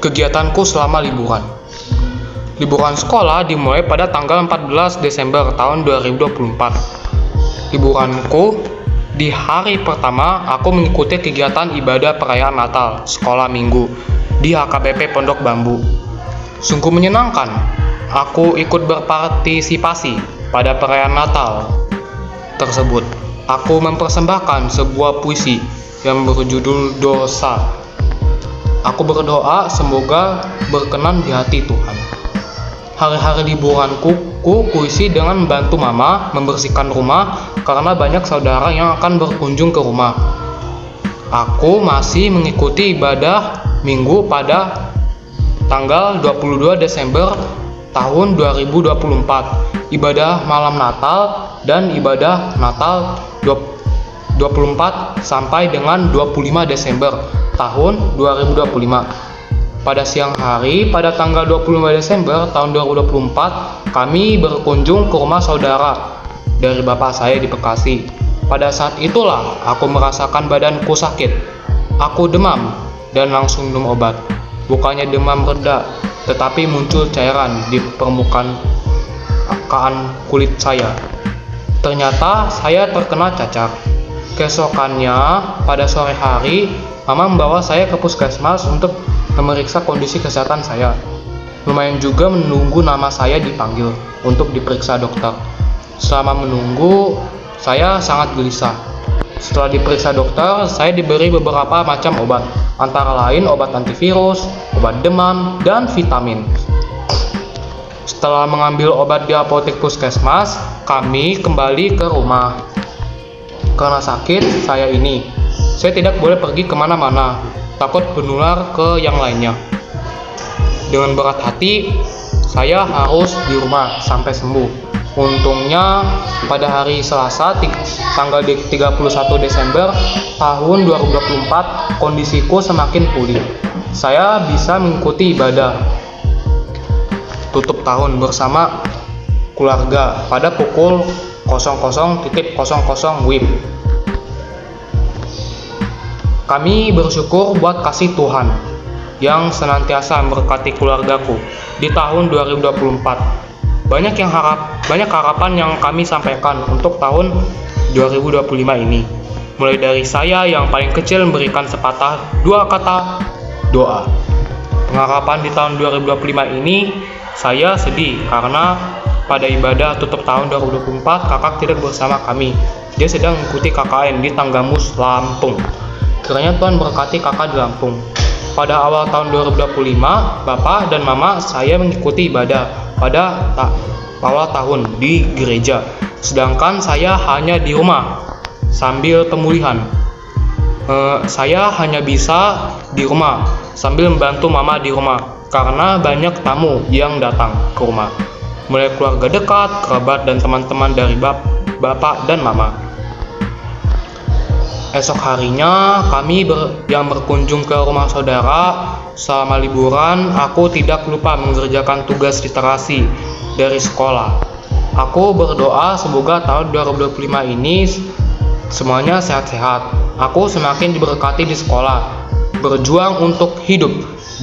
Kegiatanku selama liburan. Liburan sekolah dimulai pada tanggal 14 Desember tahun 2024. Liburanku di hari pertama, aku mengikuti kegiatan ibadah perayaan Natal sekolah minggu di HKBP Pondok Bambu. Sungguh menyenangkan. Aku ikut berpartisipasi pada perayaan Natal tersebut. Aku mempersembahkan sebuah puisi yang berjudul Dosa. Aku berdoa semoga berkenan di hati Tuhan. Hari-hari liburanku kuisi dengan membantu mama membersihkan rumah karena banyak saudara yang akan berkunjung ke rumah. Aku masih mengikuti ibadah minggu pada tanggal 22 Desember tahun 2024. Ibadah malam Natal dan ibadah Natal 24 sampai dengan 25 Desember tahun 2025. Pada siang hari, pada tanggal 25 Desember tahun 2024, kami berkunjung ke rumah saudara dari bapak saya di Bekasi. Pada saat itulah aku merasakan badanku sakit. Aku demam dan langsung minum obat. Bukannya demam reda, tetapi muncul cairan di permukaan kulit saya. Ternyata saya terkena cacar. Keesokannya, pada sore hari, mama membawa saya ke puskesmas untuk memeriksa kondisi kesehatan saya. Lumayan juga menunggu nama saya dipanggil untuk diperiksa dokter. Selama menunggu, saya sangat gelisah. Setelah diperiksa dokter, saya diberi beberapa macam obat, antara lain obat antivirus, obat demam, dan vitamin. Setelah mengambil obat di apotek puskesmas, kami kembali ke rumah. Karena sakit saya tidak boleh pergi kemana-mana, takut menular ke yang lainnya. Dengan berat hati, saya harus di rumah sampai sembuh. Untungnya pada hari Selasa tanggal 31 Desember tahun 2024, kondisiku semakin pulih. Saya bisa mengikuti ibadah tutup tahun bersama keluarga pada pukul 00.00 WIB. Kami bersyukur buat kasih Tuhan yang senantiasa memberkati keluargaku di tahun 2024. Banyak harapan yang kami sampaikan untuk tahun 2025 ini. Mulai dari saya yang paling kecil memberikan sepatah dua kata doa. Pengharapan di tahun 2025 ini, saya sedih karena pada ibadah tutup tahun 2024 kakak tidak bersama kami. Dia sedang mengikuti KKN di Tanggamus, Lampung. Kiranya Tuhan berkati kakak di Lampung. Pada awal tahun 2025, bapak dan mama saya mengikuti ibadah pada awal tahun di gereja. Sedangkan saya hanya di rumah sambil pemulihan. Saya hanya bisa di rumah sambil membantu mama di rumah karena banyak tamu yang datang ke rumah. Mulai keluarga dekat, kerabat, dan teman-teman dari bapak dan mama. Esok harinya kami yang berkunjung ke rumah saudara. Selama liburan, aku tidak lupa mengerjakan tugas literasi dari sekolah. Aku berdoa semoga tahun 2025 ini semuanya sehat-sehat. Aku semakin diberkati di sekolah, berjuang untuk hidup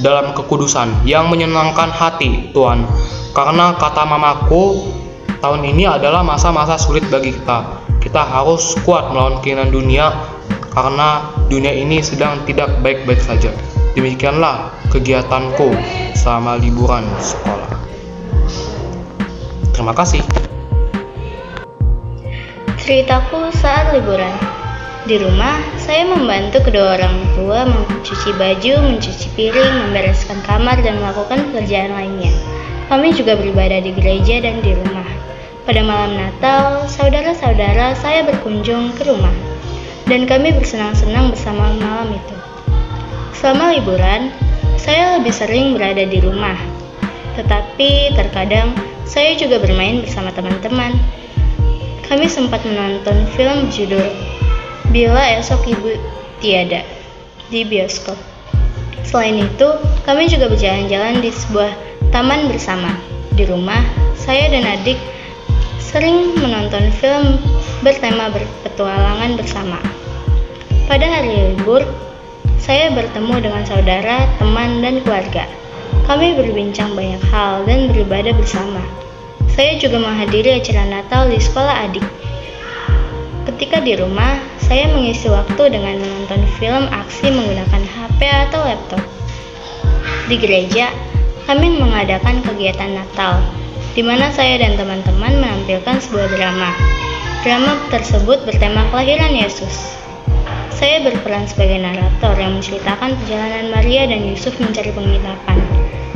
dalam kekudusan yang menyenangkan hati Tuhan. Karena kata mamaku, tahun ini adalah masa-masa sulit bagi kita. Kita harus kuat melawan keinginan dunia karena dunia ini sedang tidak baik-baik saja. Demikianlah kegiatanku selama liburan sekolah. Terima kasih. Ceritaku saat liburan. Di rumah, saya membantu kedua orang tua mencuci baju, mencuci piring, membereskan kamar, dan melakukan pekerjaan lainnya. Kami juga beribadah di gereja dan di rumah. Pada malam Natal, saudara-saudara saya berkunjung ke rumah, dan kami bersenang-senang bersama malam itu. Selama liburan, saya lebih sering berada di rumah, tetapi terkadang saya juga bermain bersama teman-teman. Kami sempat menonton film judul Bila Esok Ibu Tiada di bioskop. Selain itu, kami juga berjalan-jalan di sebuah taman bersama. Di rumah, saya dan adik sering menonton film bertema berpetualangan bersama. Pada hari libur, saya bertemu dengan saudara, teman, dan keluarga. Kami berbincang banyak hal dan beribadah bersama. Saya juga menghadiri acara Natal di sekolah adik. Ketika di rumah, saya mengisi waktu dengan menonton film aksi menggunakan HP atau laptop. Di gereja, kami mengadakan kegiatan Natal, di mana saya dan teman-teman menampilkan sebuah drama. Drama tersebut bertema kelahiran Yesus. Saya berperan sebagai narator yang menceritakan perjalanan Maria dan Yusuf mencari penginapan.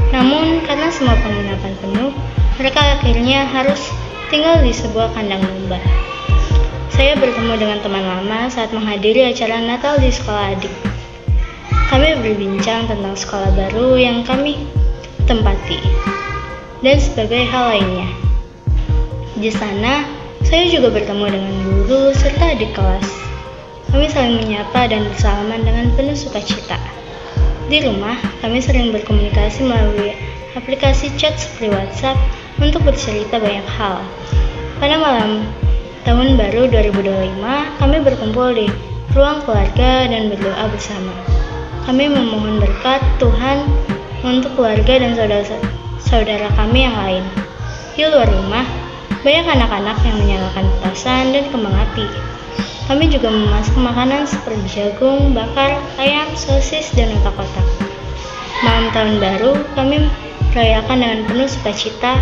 Namun, karena semua penginapan penuh, mereka akhirnya harus tinggal di sebuah kandang domba. Saya bertemu dengan teman lama saat menghadiri acara Natal di sekolah adik. Kami berbincang tentang sekolah baru yang kami tempati, dan sebagai hal lainnya. Di sana, saya juga bertemu dengan guru serta adik kelas. Kami saling menyapa dan bersalaman dengan penuh sukacita. Di rumah, kami sering berkomunikasi melalui aplikasi chat seperti WhatsApp untuk bercerita banyak hal. Pada malam Tahun Baru 2025, kami berkumpul di ruang keluarga dan berdoa bersama. Kami memohon berkat Tuhan untuk keluarga dan saudara kami yang lain. Di luar rumah, banyak anak-anak yang menyalakan petasan dan kembang api. Kami juga memasak makanan seperti jagung, bakar, ayam, sosis, dan otak-otak. Malam Tahun Baru, kami merayakan dengan penuh sukacita,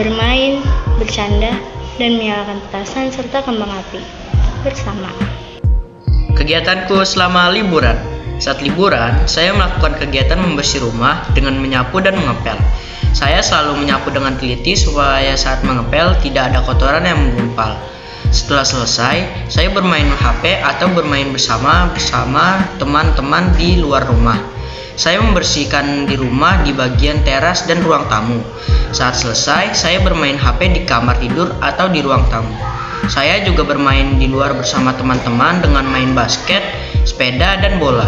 bermain, bercanda, dan menyalakan petasan serta kembang api bersama. Kegiatanku selama liburan. Saat liburan, saya melakukan kegiatan membersih rumah dengan menyapu dan mengepel. Saya selalu menyapu dengan teliti supaya saat mengepel tidak ada kotoran yang menggumpal. Setelah selesai, saya bermain HP atau bermain bersama teman-teman di luar rumah. Saya membersihkan di rumah di bagian teras dan ruang tamu. Saat selesai, saya bermain HP di kamar tidur atau di ruang tamu. Saya juga bermain di luar bersama teman-teman dengan main basket, sepeda, dan bola.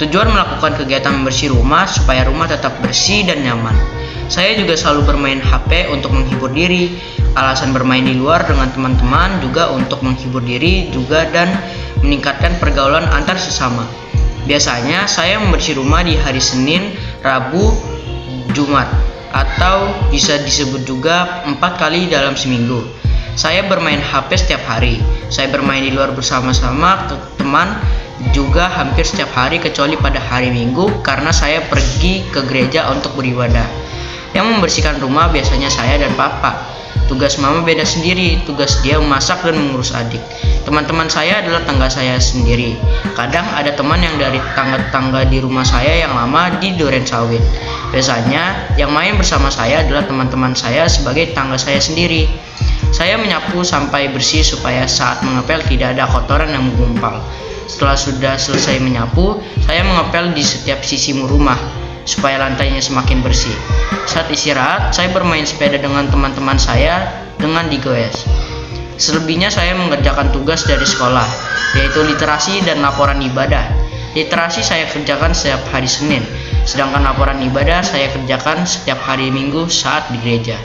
Tujuan melakukan kegiatan membersih rumah supaya rumah tetap bersih dan nyaman. Saya juga selalu bermain HP untuk menghibur diri. Alasan bermain di luar dengan teman-teman juga untuk menghibur diri juga dan meningkatkan pergaulan antar sesama. Biasanya saya membersih rumah di hari Senin, Rabu, Jumat, atau bisa disebut juga 4 kali dalam seminggu. Saya bermain HP setiap hari. Saya bermain di luar bersama-sama teman juga hampir setiap hari kecuali pada hari Minggu karena saya pergi ke gereja untuk beribadah. Yang membersihkan rumah biasanya saya dan papa. Tugas mama beda sendiri, tugas dia memasak dan mengurus adik. Teman-teman saya adalah tangga saya sendiri. Kadang ada teman yang dari tangga-tangga di rumah saya yang lama di Duren Sawit. Biasanya yang main bersama saya adalah teman-teman saya sebagai tangga saya sendiri. Saya menyapu sampai bersih supaya saat mengepel tidak ada kotoran yang menggumpal. Setelah sudah selesai menyapu, saya mengepel di setiap sisi rumah supaya lantainya semakin bersih. Saat istirahat, saya bermain sepeda dengan teman-teman saya dengan digoes. Selebihnya saya mengerjakan tugas dari sekolah, yaitu literasi dan laporan ibadah. Literasi saya kerjakan setiap hari Senin, sedangkan laporan ibadah saya kerjakan setiap hari Minggu saat di gereja.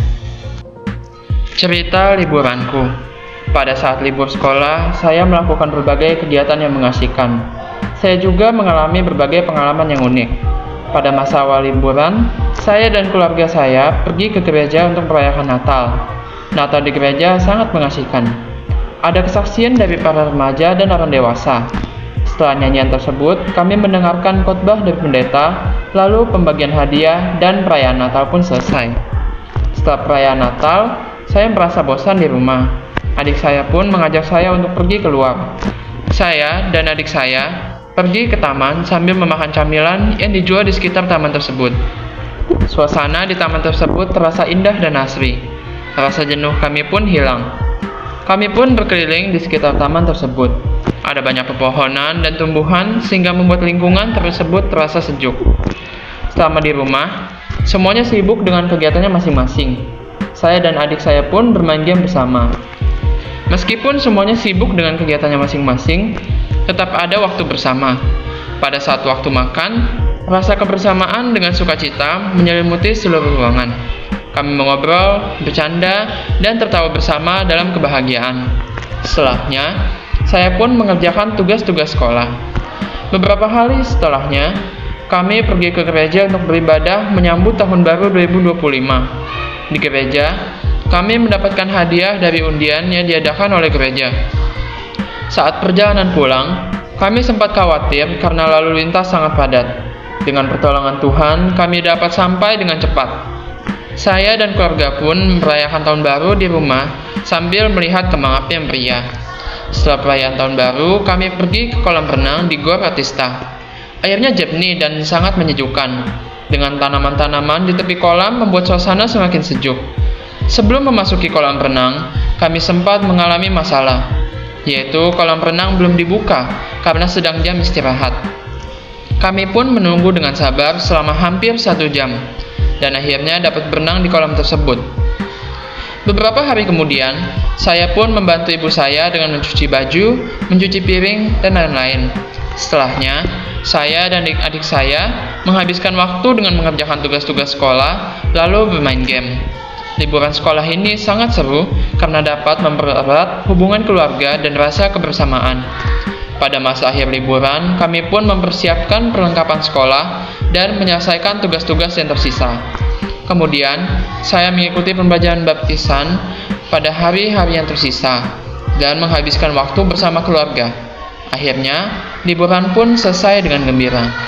Cerita liburanku. Pada saat libur sekolah, saya melakukan berbagai kegiatan yang mengasihkan. Saya juga mengalami berbagai pengalaman yang unik. Pada masa awal liburan, saya dan keluarga saya pergi ke gereja untuk merayakan Natal. Natal di gereja sangat mengasihkan. Ada kesaksian dari para remaja dan orang dewasa. Setelah nyanyian tersebut, kami mendengarkan khotbah dari pendeta, lalu pembagian hadiah dan perayaan Natal pun selesai. Setelah perayaan Natal, saya merasa bosan di rumah. Adik saya pun mengajak saya untuk pergi keluar. Saya dan adik saya pergi ke taman sambil memakan camilan yang dijual di sekitar taman tersebut. Suasana di taman tersebut terasa indah dan asri. Rasa jenuh kami pun hilang. Kami pun berkeliling di sekitar taman tersebut. Ada banyak pepohonan dan tumbuhan sehingga membuat lingkungan tersebut terasa sejuk. Selama di rumah, semuanya sibuk dengan kegiatannya masing-masing. Saya dan adik saya pun bermain game bersama. Meskipun semuanya sibuk dengan kegiatannya masing-masing, tetap ada waktu bersama. Pada saat waktu makan, rasa kebersamaan dengan sukacita menyelimuti seluruh ruangan. Kami mengobrol, bercanda, dan tertawa bersama dalam kebahagiaan. Setelahnya, saya pun mengerjakan tugas-tugas sekolah. Beberapa hari setelahnya, kami pergi ke gereja untuk beribadah menyambut tahun baru 2025. Di gereja, kami mendapatkan hadiah dari undian yang diadakan oleh gereja. Saat perjalanan pulang, kami sempat khawatir karena lalu lintas sangat padat. Dengan pertolongan Tuhan, kami dapat sampai dengan cepat. Saya dan keluarga pun merayakan tahun baru di rumah sambil melihat kembang api yang meriah. Setelah perayaan tahun baru, kami pergi ke kolam renang di Gor Ratista. Airnya jernih dan sangat menyejukkan. Dengan tanaman-tanaman di tepi kolam membuat suasana semakin sejuk. Sebelum memasuki kolam renang, kami sempat mengalami masalah, yaitu kolam renang belum dibuka karena sedang jam istirahat. Kami pun menunggu dengan sabar selama hampir 1 jam, dan akhirnya dapat berenang di kolam tersebut. Beberapa hari kemudian, saya pun membantu ibu saya dengan mencuci baju, mencuci piring, dan lain-lain. Setelahnya, saya dan adik-adik saya menghabiskan waktu dengan mengerjakan tugas-tugas sekolah, lalu bermain game. Liburan sekolah ini sangat seru karena dapat mempererat hubungan keluarga dan rasa kebersamaan. Pada masa akhir liburan, kami pun mempersiapkan perlengkapan sekolah dan menyelesaikan tugas-tugas yang tersisa. Kemudian, saya mengikuti pembelajaran baptisan pada hari-hari yang tersisa dan menghabiskan waktu bersama keluarga. Akhirnya, liburan pun selesai dengan gembira.